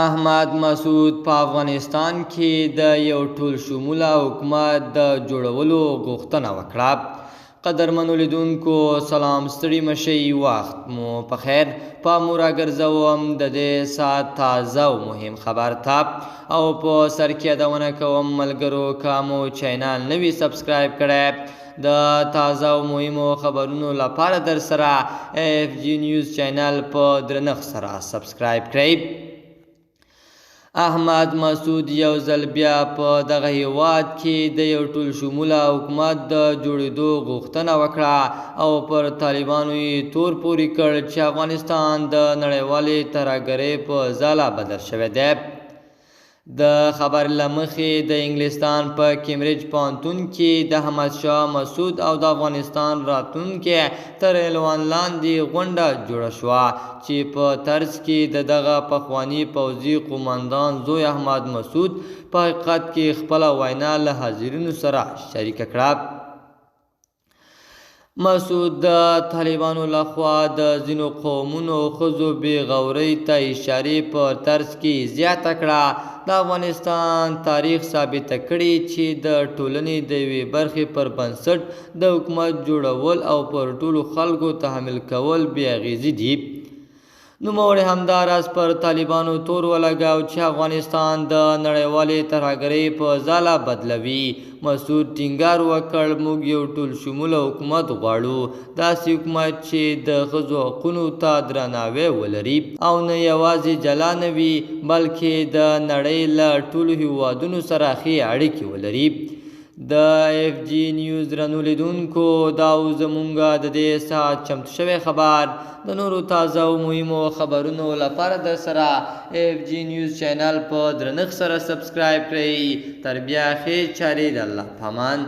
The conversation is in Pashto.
احمد مسعود په افغانستان کې د یو ټول شموله حکومت د جوړولو غوښتنه وکړه. قدرمنو لیدونکو سلام، ستړي مشئ، وخت مو په خیر. په مو راګرځوم د دې ساعت تازه او مهم خبر ته، او په سر کې یادونه کوم ملګرو که مو چینل نوي سبسکرایب کړی د تازه او مهمو خبرونو لپاره در سره AFG نیوز چینل په درنښت سره سبسکرایب کړئ. احمد مسعود یو ځل بیا په دغه هیواد کې د یو ټول شموله حکومت د جوړېدو غوښتنه وکړه او پر طالبانو یې تور پورې کړ چې افغانستان د نړیوالې ترهګرۍ په ځاله بدل شوی دی. د خبر له مخې د انګلستان په کیمبریج پوهنتون کې د احمدشاه مسعود او د افغانستان راتلونکي تر عنوان لاندې غونډه جوړه شوه چې په طرز کې د دغه پخواني پوځي قومندان زوی احمد مسعود په حقیقت کې خپله وینا له حاضرینو سره شریکه کړه. مسعود د طالبانو لخوا د ځینو قومونو ښځو بې غورۍ ته اشارې په طرز کې زیاته کړه. د افغانستان تاریخ ثابته کړې چې د ټولنې د یوې برخې پر بنسټ د حکومت جوړول او پر ټولو خلکو تحمیل کول بې اغېزې دي. نوموړي همداراز پر طالبانو تور ولګاو چې افغانستان د نړیوالې ترهګرۍ په ځاله بدلوي. مسعود ټینګار وکړ، موږ یو ټول شموله حکومت غواړو، داسې حکومت چې د ښځو حقونو ته درناوی ولري او نه یوازې جلا نه وي بلکې د نړۍ له ټولو هیوادونو سره ښې اړیکې ولري. د AFG نیوز درنو لیدونکو، دا و زمونږ د دې ساعت چمتو شوی خبر. د نورو تازه او مهمو خبرونو لپاره در سره AFG نیوز چینل په درنښت سره سبسکرایب کړئ. تر بیا ښې چارې د الله په امان.